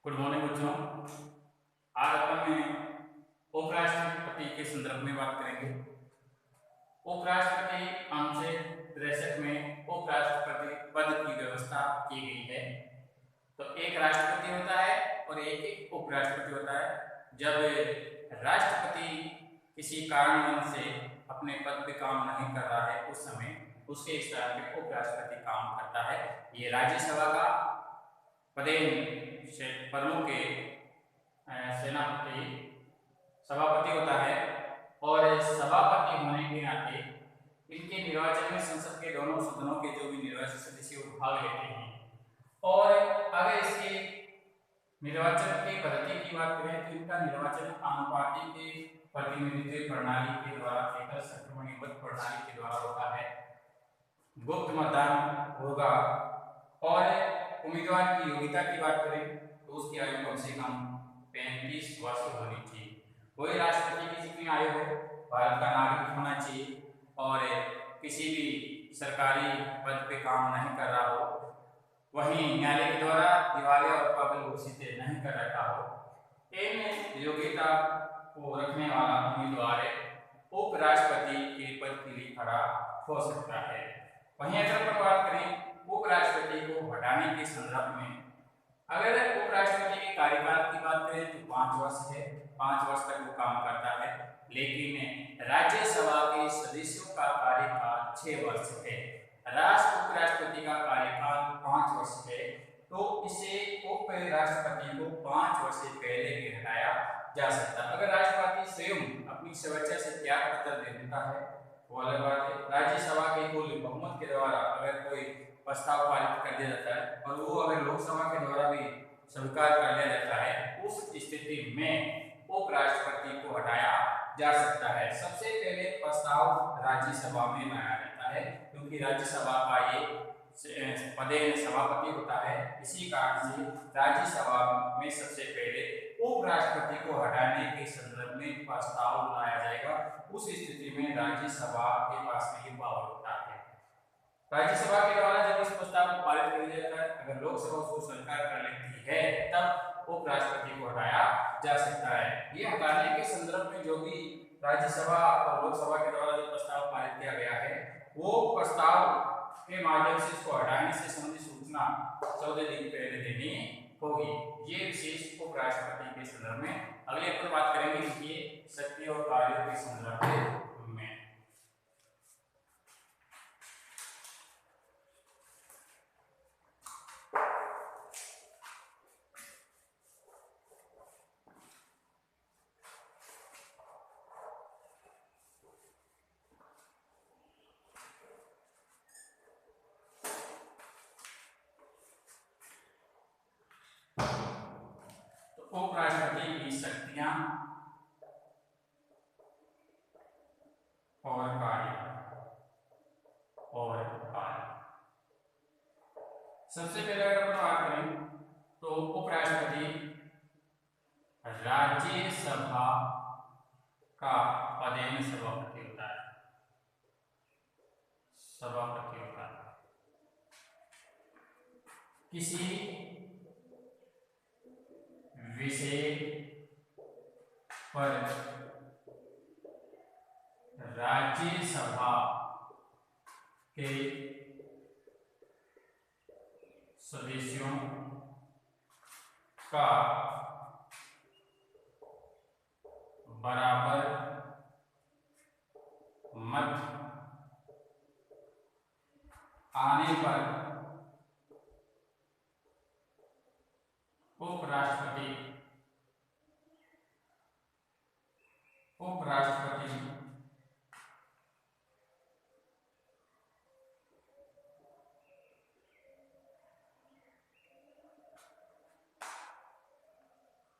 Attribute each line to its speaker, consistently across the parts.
Speaker 1: Good morning बच्चों। आज अपन उपराष्ट्रपति के संदर्भ में बात करेंगे। उपराष्ट्रपति अनुच्छेद 63 में उपराष्ट्रपति पद की व्यवस्था की गई है। तो एक राष्ट्रपति होता है और एक उपराष्ट्रपति होता है। जब राष्ट्रपति किसी कारणवश से अपने पद पे काम नहीं कर रहा है उस समय उसके स्थान पे उपराष्ट्रपति काम करता है। ये राज्यसभा का पदों के सेनापति सभापति होता है और सभापति होने के नाते इनके निर्वाचन में संसद के दोनों सदनों के जो भी निर्वाचित सदस्य भाग लेते हैं। और अगर इसके निर्वाचन की पद्धति की बात करें तो इनका निर्वाचन आनुपातिक प्रतिनिधित्व प्रणाली के द्वारा एकल संक्रमणीबद्ध प्रणाली के द्वारा होता है। गुप्त मतदान होगा और उम्मीदवार की योग्यता की बात करें तो उसकी आयु कम से कम 35 वर्ष होनी चाहिए। कोई राष्ट्रपति की जितनी आयु हो, भारत का नागरिक होना चाहिए और किसी भी सरकारी पद पे काम नहीं कर रहा हो, वहीं न्यायालय के द्वारा दिवालिया और काबिल घोषित नहीं कर रखा हो। इन योग्यता को रखने वाला उम्मीदवार उपराष्ट्रपति के पद के लिए खड़ा हो सकता है। वहीं अगर अपन बात करें उपराष्ट्रपति को हटाने के संदर्भ में, अगर उपराष्ट्रपति के कार्यकाल की बात करें तो 5 वर्ष है, 5 वर्ष तक वो काम करता है। लेकिन राज्यसभा के सदस्यों का कार्यकाल 6 वर्ष है। उपराष्ट्रपति का कार्यकाल 5 वर्ष है, तो इसे उपराष्ट्रपति को 5 वर्ष से पहले भी हटाया जा सकता है। अगर राष्ट्रपति स्वयं अपनी स्वेच्छा से त्याग पत्र दे देता है वो अलग बात है। राज्यसभा के कुल बहुमत के द्वारा अगर कोई प्रस्ताव पारित कर दिया जाता है और वो अगर लोकसभा के द्वारा भी स्वीकार कर लिया जाता है, उस स्थिति में उपराष्ट्रपति को हटाया जा सकता है। सबसे पहले प्रस्ताव राज्यसभा में लाया जाता है क्योंकि राज्यसभा का ये पदेन सभापति होता है। इसी कारण से राज्यसभा में सबसे पहले उपराष्ट्रपति को हटाने के संदर्भ में प्रस्ताव लाया जाएगा। उस स्थिति में राज्यसभा के पास में ये पावर होता है। राज्यसभा के द्वारा जब इस प्रस्ताव को पारित कर दिया जाता है, अगर लोकसभा उसको स्वीकार कर लेती है तब उपराष्ट्रपति को हटाया जा सकता है। ये हटाने के संदर्भ में जो भी राज्यसभा और लोकसभा के द्वारा जो प्रस्ताव पारित किया गया है वो प्रस्ताव के माध्यम से इसको हटाने से संबंधित सूचना 14 दिन पहले देनी होगी। ये विशेष उपराष्ट्रपति के संदर्भ में। अगले पर बात करेंगे इनकी शक्ति और कार्यों के संदर्भ में। उपराष्ट्रपति की शक्तियां और कार्य। सबसे पहले अगर अपन बात करें तो उपराष्ट्रपति राज्यसभा का पदेन सभापति होता है। किसी विषय पर राज्यसभा के सदस्यों का बराबर मत आने पर उपराष्ट्रपति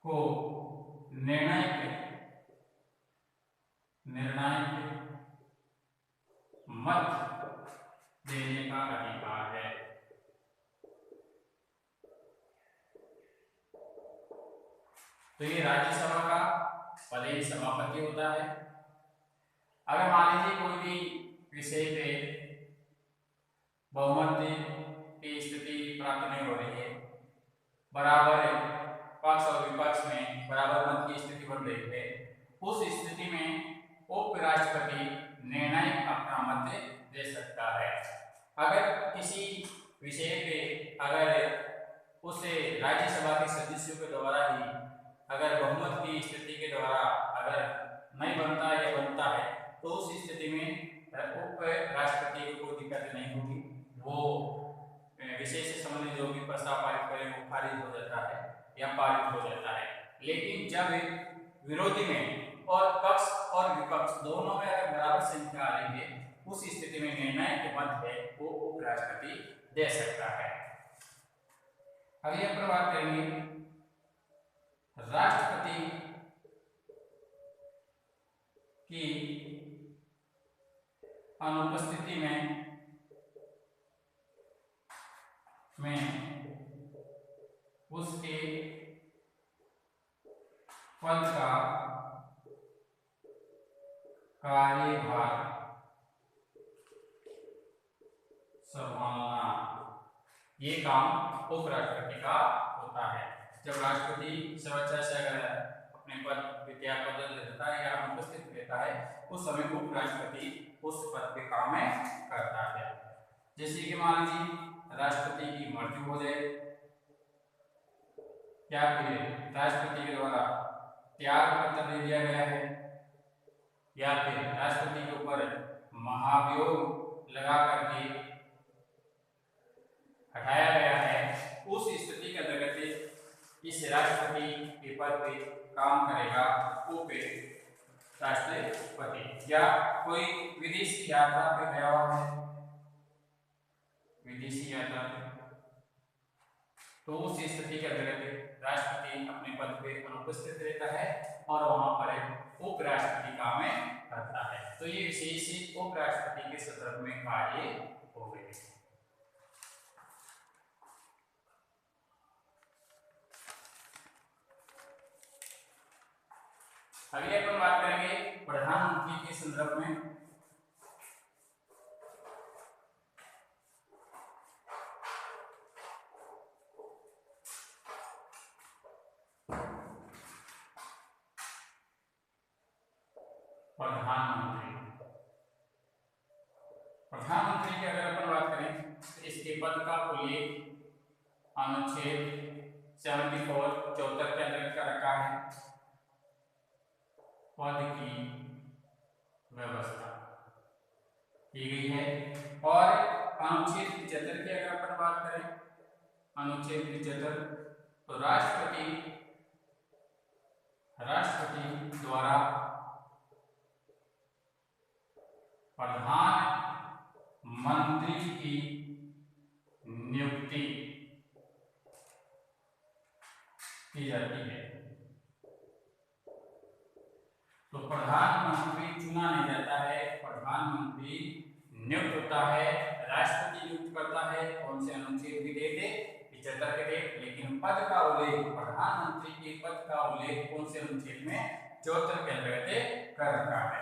Speaker 1: को निर्णायक मत देने का अधिकार है। तो ये राज्यसभा का पदेन सभापति होता है। अगर मान लीजिए कोई भी विषय पे बहुमत की स्थिति प्राप्त नहीं हो रही है, बराबर है, पक्ष और विपक्ष में बराबर मत की स्थिति बन रही है, उस स्थिति में उपराष्ट्रपति निर्णायक अपना मत दे सकता है। अगर किसी विषय पे अगर उस राज्यसभा के सदस्यों के द्वारा ही अगर बहुमत की स्थिति के द्वारा अगर नहीं बनता है या बनता है, तो उस स्थिति में उपराष्ट्रपति को कोई दिक्कत नहीं होगी, वो विषय से संबंधित जो भी प्रस्ताव पारित करे वो खारिज हो जाता है या पारित हो जाता है। लेकिन जब विरोधी में और पक्ष और विपक्ष दोनों में अगर बराबर संख्या आ रही है, उस स्थिति में निर्णायक मत है वो उपराष्ट्रपति दे सकता है। अगली पर बात करेंगे राष्ट्रपति की अनुपस्थिति में उसके पद का कार्यभार संभालना, ये काम उपराष्ट्रपति का होता है। जब राष्ट्रपति स्वेच्छा से अगर अपने पद त्याग बदल देता है या अनुपस्थित रहता है, उस समय उपराष्ट्रपति उस पद पे काम करता है। जैसे कि मान लीजिए राष्ट्रपति की मृत्यु हो जाए या फिर राष्ट्रपति के द्वारा त्याग पत्र दे दिया गया है या फिर राष्ट्रपति के ऊपर महाभियोग लगा करके हटाया गया है, उस स्थिति के अंतर्गत इस राष्ट्रपति के पद पे काम करेगा उपराष्ट्रपति। या कोई विदेश की यात्रा पे गया हुआ है, विदेशी यात्रा पे, तो उस स्थिति के अंतर्गत राष्ट्रपति अपने पद पे अनुपस्थित रहता है और वहां पर उपराष्ट्रपति काम करता है। तो ये विशेष उपराष्ट्रपति के संदर्भ में कार्य हो गए। अगले अपन बात करेंगे प्रधानमंत्री के संदर्भ में। प्रधानमंत्री की अगर अपन बात करें तो इसके पद का उल्लेख अनुच्छेद 74 के अंतर्गत का रखा है। पद की व्यवस्था की गई है। और अनुच्छेद 75 की अगर अपन बात करें, अनुच्छेद 75, तो राष्ट्रपति द्वारा प्रधानमंत्री की नियुक्ति की जाती है। तो प्रधानमंत्री चुना नहीं जाता है, प्रधानमंत्री नियुक्त होता है, राष्ट्रपति नियुक्त करता है। कौन से अनुच्छेद भी देते 75 के डेट, लेकिन पद का उल्लेख, प्रधानमंत्री के पद का उल्लेख कौन से अनुच्छेद में 74 के अंतर्गत कर रखा है।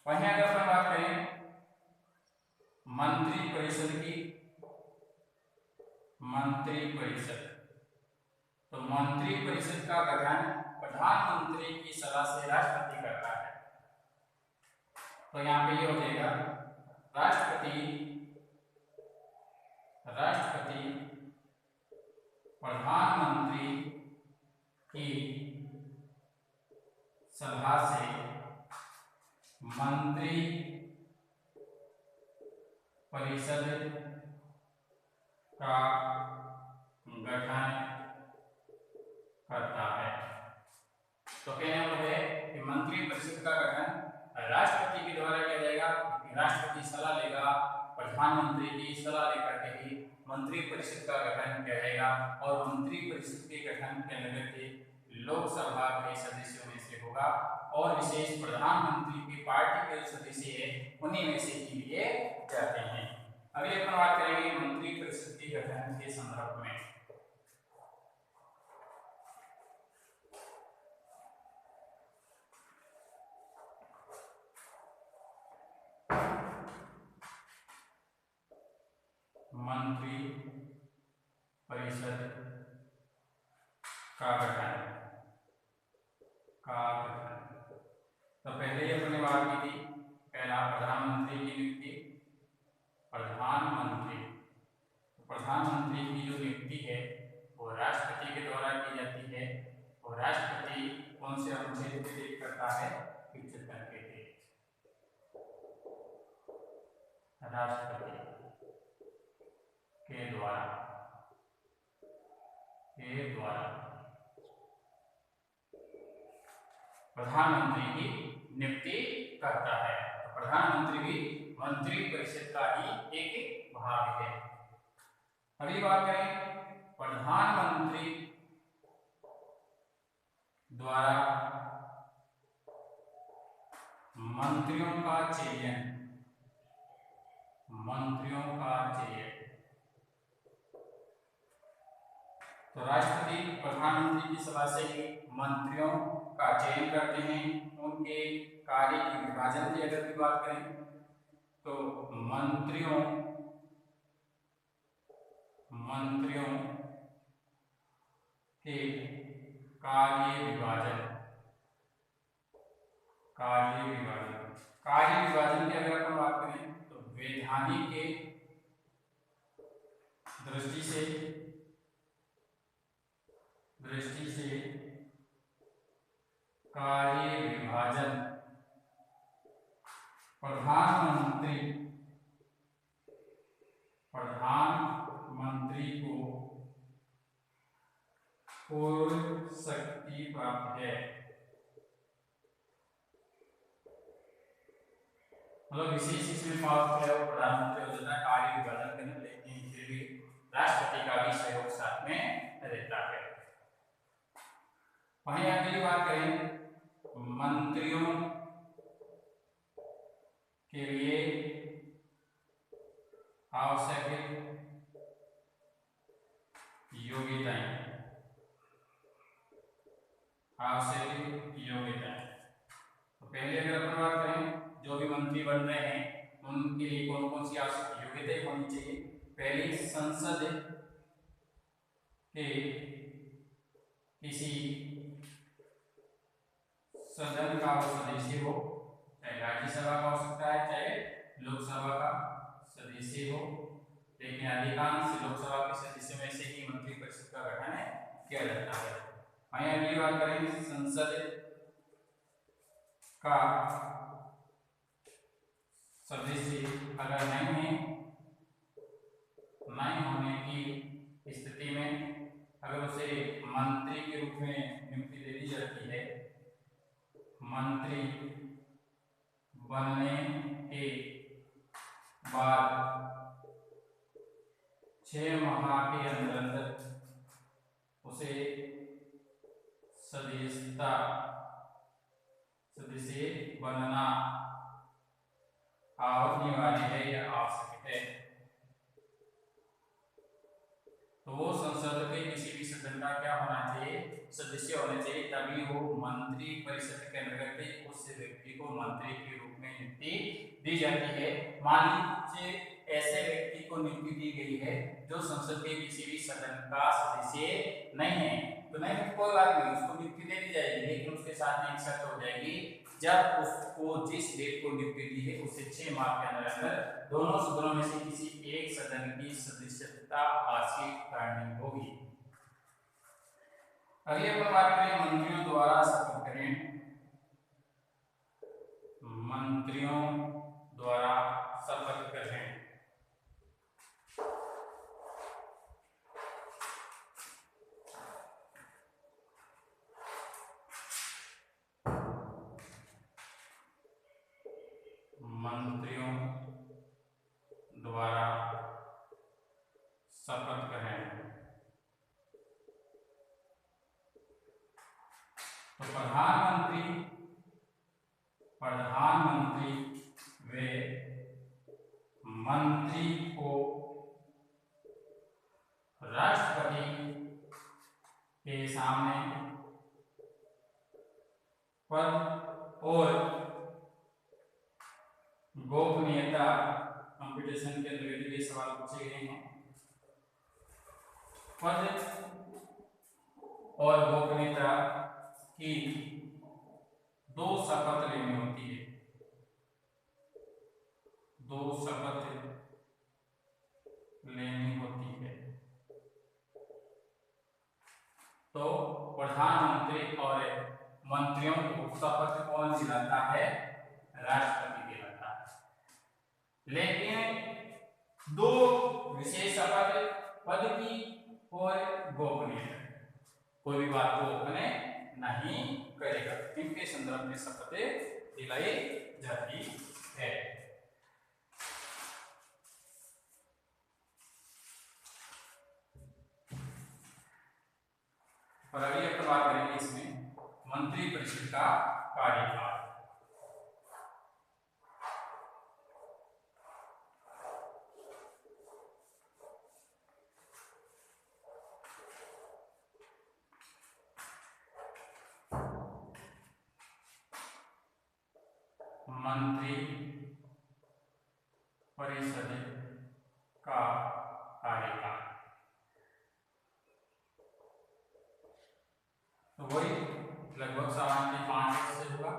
Speaker 1: वहीं अगर अपन बात करें मंत्रिपरिषद की, मंत्रिपरिषद, तो मंत्रिपरिषद का गठन प्रधानमंत्री की सलाह से राष्ट्रपति करता है। तो यहाँ पे ये हो जाएगा राष्ट्रपति प्रधानमंत्री की सलाह से मंत्री परिषद का गठन करता है। तो कहने को है कि मंत्री परिषद का गठन राष्ट्रपति के द्वारा किया जाएगा। राष्ट्रपति सलाह लेगा, प्रधानमंत्री की सलाह लेकर के ही मंत्री परिषद का गठन किया जाएगा। और मंत्री परिषद के गठन के अंतर्गत लोकसभा के सदस्यों में से होगा और विशेष प्रधानमंत्री की पार्टी के सदस्य है उन्हीं में से ही लिए जाते हैं। अभी अपन बात करेंगे मंत्री परिषद के गठन के संदर्भ में। मंत्री परिषद का गठन। तो पहले ही अपने बात की थी, पहला प्रधानमंत्री की नियुक्ति। प्रधानमंत्री की जो नियुक्ति है वो राष्ट्रपति के द्वारा की जाती है, और राष्ट्रपति कौन से अनुच्छेद पे टिक करता है? 75 के तहत। राष्ट्रपति के द्वारा प्रधानमंत्री की नियुक्ति करता है। तो प्रधानमंत्री भी मंत्रिपरिषद का ही एक भाग है। अगली बात करें, प्रधानमंत्री द्वारा मंत्रियों का चयन। तो राष्ट्रपति प्रधानमंत्री की सलाह से ही मंत्रियों का चयन करते हैं। उनके कार्य के विभाजन की अगर भी बात करें तो मंत्रियों के कार्य विभाजन की अगर अपन बात करें तो वैधानिक के दृष्टि से कार्य विभाजन प्रधानमंत्री को पूर्ण शक्ति प्राप्त है। मतलब विशेष इसमें पावर है वो प्रधानमंत्री हो जाता है कार्य विभाजन करने, लेकिन फिर भी राष्ट्रपति का भी सहयोग साथ में रहता है। वहीं अगली बात करें, मंत्रियों के लिए आवश्यक योग्यताएं। तो पहले अगर अपन बात करें, जो भी मंत्री बन रहे हैं उनके लिए कौन कौन सी आवश्यक योग्यताएं होनी चाहिए? पहली, संसद के किसी सदन का वो सदस्य हो, चाहे राज्यसभा का हो सकता है, चाहे लोकसभा का सदस्य हो, लेकिन अधिकांश लोकसभा के सदस्य में से ही मंत्रिपरिषद का गठन किया जाता है। वहीं अगली बात करें, संसद का सदस्य अगर नहीं होने की स्थिति में अगर उसे मंत्री के रूप में नियुक्ति दे दी जाती है, मंत्री बनने के बाद 6 माह के अंदर उसे सदस्य बनना अनिवार्य है या आवश्यक है। तो वो संसद के किसी भी सदन का क्या होना चाहिए? सदस्य होने चाहिए, तभी वो मंत्री परिषद के अंतर्गत उस व्यक्ति को मंत्री के रूप में नियुक्ति दी जाती है। मान लीजिए ऐसे व्यक्ति को नियुक्ति दी गई है जो संसद के किसी भी सदन का सदस्य नहीं है, तो नहीं तो कोई बात नहीं, उसको नियुक्ति दे दी जाएगी, लेकिन उसके साथ में एक शर्त हो जाएगी, जब उसको जिस डेट को नियुक्ति दी है उससे 6 माह के अंदर दोनों सदनों में से किसी एक सदन की सदस्यता हासिल करनी होगी। अगली अपन बात करें, मंत्रियों द्वारा शपथ ग्रहण। मंत्रियों द्वारा शपथ ग्रहण। मंत्रियों द्वारा शपथ ग्रहण। तो प्रधानमंत्री वे मंत्री को राष्ट्रपति के सामने पद और गोपनीयता कंपटीशन के अंतर्गत ये सवाल पूछे गए हैं। पद और गोपनीयता की 2 शपथ लेनी होती है। 2 शपथ लेनी होती है। तो प्रधानमंत्री और मंत्रियों को शपथ कौन दिलाता है? राष्ट्रपति दिलाता है। लेकिन 2 विशेष शपथ, पद की और गोपनीयता, कोई भी बात को गोपनीय नहीं करेगा, इनके संदर्भ में शपथें दिलाई जाती है। और अभी अपन बात करेंगे इसमें मंत्रिपरिषद का कार्यकाल। मंत्री परिषद का कार्यकाल तो वही लगभग सामान्य 5 वर्ष से होगा।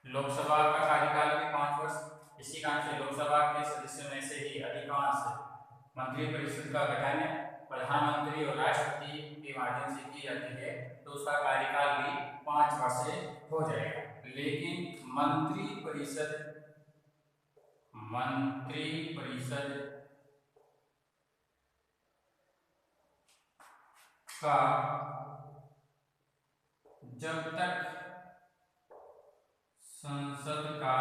Speaker 1: लोकसभा का कार्यकाल भी 5 वर्ष। इसी कारण से लोकसभा के सदस्यों में से ही अधिकांश मंत्रिपरिषद का गठन प्रधानमंत्री और राष्ट्रपति के माध्यम से की जाती है, तो उसका कार्यकाल भी 5 वर्ष से हो जाएगा। लेकिन मंत्रिपरिषद का जब तक संसद का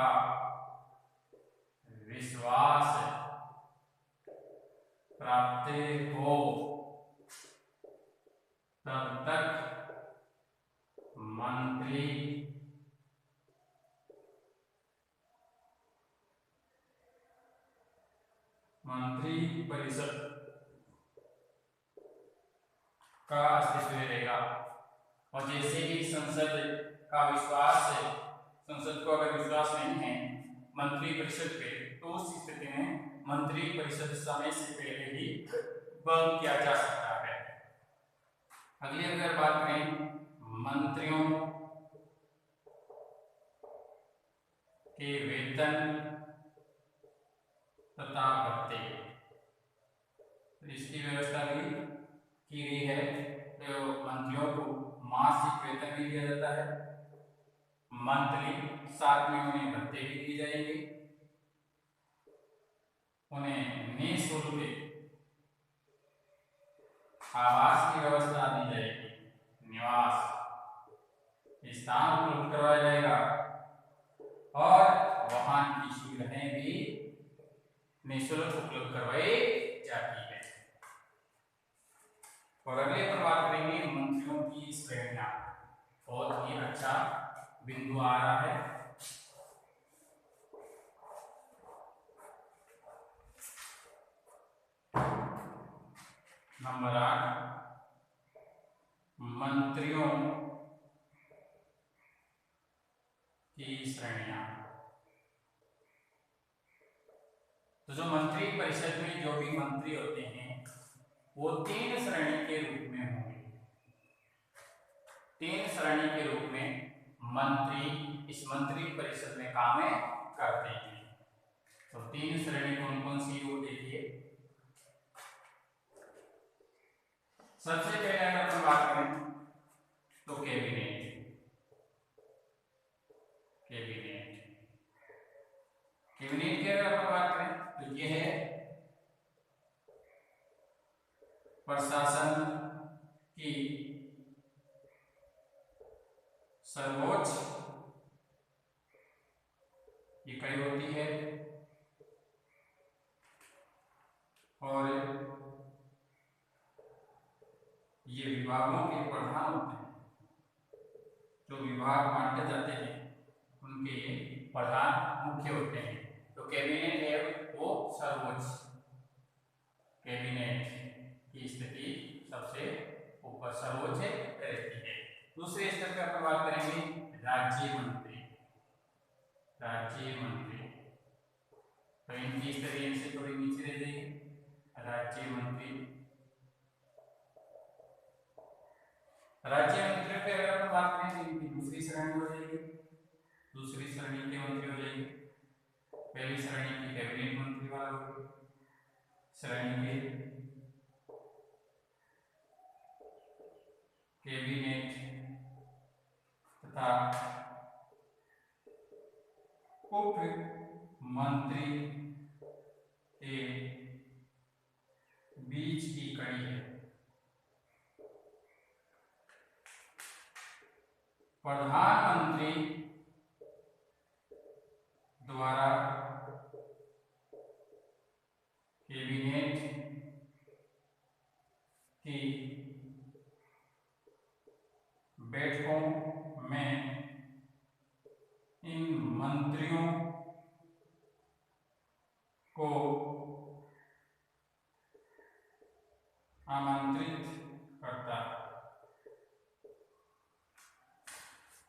Speaker 1: विश्वास प्राप्त हो तब तक मंत्रिपरिषद का अस्तित्व रहेगा। और जैसे ही संसद को अगर विश्वास नहीं है मंत्रिपरिषद पे, तो उस स्थिति में मंत्रिपरिषद समय से पहले ही भंग किया जा सकता है। अगली अगर बात करें मंत्रियों के वेतन तथा भत्ते, इसकी व्यवस्था भी की गई है। तो मंत्रियों को मासिक वेतन भी दिया जाता है, मंथली, साथ में उन्हें भत्ते भी दिए जाएंगे, उन्हें निःशुल्क आवास की व्यवस्था दी जाएगी, निवास स्थान उपलब्ध करवाया जाएगा और वाहन की सुविधाएं भी निःशुल्क उपलब्ध करवाई जाती है। और अगले पर बात करेंगे मंत्रियों की श्रेणियां। बहुत ही अच्छा बिंदु आ रहा है। नंबर 8 मंत्रियों की श्रेणियां। तो जो मंत्री परिषद में जो भी मंत्री होते हैं वो 3 श्रेणी के रूप में होंगे। 3 श्रेणी के रूप में मंत्री इस मंत्री परिषद में काम करते हैं। तो 3 श्रेणी कौन कौन सी वो देखिए। सबसे पहले अगर हम बात करें तो कैबिनेट की अगर हम बात करें तो ये है प्रशासन की सर्वोच्च इकाई होती है और ये विभागों के प्रधान होते हैं। जो विभाग बांटे जाते हैं उनके ये प्रधान मुख्य होते हैं। तो कैबिनेट है वो सर्वोच्च, कैबिनेट की स्थिति सबसे ऊपर सर्वोच्च रहती है। दूसरे स्तर पर अपन बात करेंगे राज्य मंत्री। तो इनकी स्थिति इनसे थोड़ी नीचे रह जाएगी। राज्य मंत्री राज्य मंत्रियों की अगर हम बात करें तो इनकी दूसरी श्रेणी हो जाएगी, दूसरी श्रेणी के मंत्री हो जाएंगे। पहली श्रेणी की कैबिनेट मंत्री वाला होगी, श्रेणी के कैबिनेट तथा उप मंत्री के बीच की कड़ी है। प्रधानमंत्री द्वारा कैबिनेट की बैठकों में इन मंत्रियों को आमंत्रित करता है।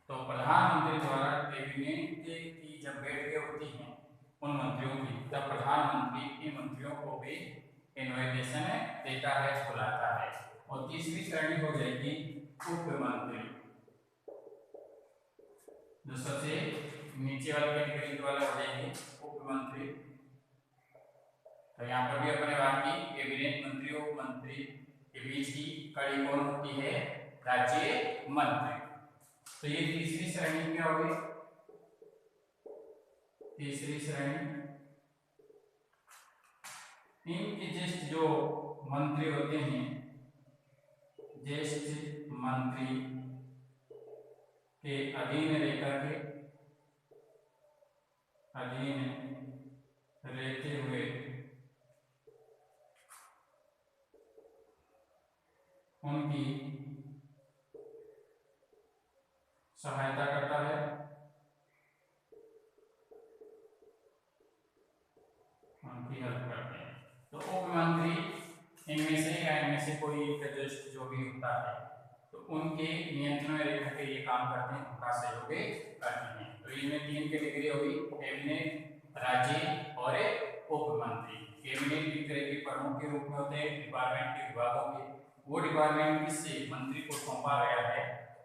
Speaker 1: तो प्रधानमंत्री द्वारा कैबिनेट की जब बैठकें होती हैं उन मंत्रियों की, तब प्रधानमंत्री इन मंत्रियों को भी इनविटेशन देता है, बुलाता है। और तीसरी श्रेणी हो जाएगी उप मंत्री, जो सबसे नीचे वाले कैटेगरी वाला हो जाएंगे उप मंत्री। तो यहाँ पर भी अपने बात की कैबिनेट मंत्री उप मंत्री के बीच की कड़ी कौन होती है? राज्य मंत्री। तो ये तीसरी श्रेणी क्या होगी? तीसरी श्रेणी इनके ज्येष्ठ जो मंत्री होते हैं, ज्येष्ठ मंत्री के अधीन रहते हुए उनकी सहायता करता है, उनकी हेल्प करते हैं। तो उप मंत्री इनमें से या इनमें से कोई एक ज्येष्ठ जो भी होता है तो उनके नियंत्रण में रह के ये काम करते हैं, उनका सहयोग करते हैं। तो इनमें तीन कैटेगरी होगी, कैबिनेट, राज्य और उप मंत्री। कैबिनेट एक तरह के प्रमुख के रूप में होते हैं डिपार्टमेंट के विभागों के, वो डिपार्टमेंट जिससे मंत्री को सौंपा गया है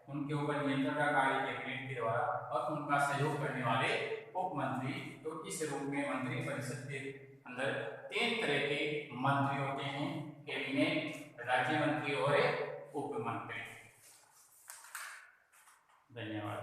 Speaker 1: उनके ऊपर नियंत्रण का कार्य कैबिनेट के द्वारा और उनका सहयोग करने वाले उप मंत्री। तो इस रूप में मंत्री परिषद के अंदर तीन तरह के मंत्री होते हैं, कैबिनेट, राज्य मंत्री और उप मंत्री। धन्यवाद।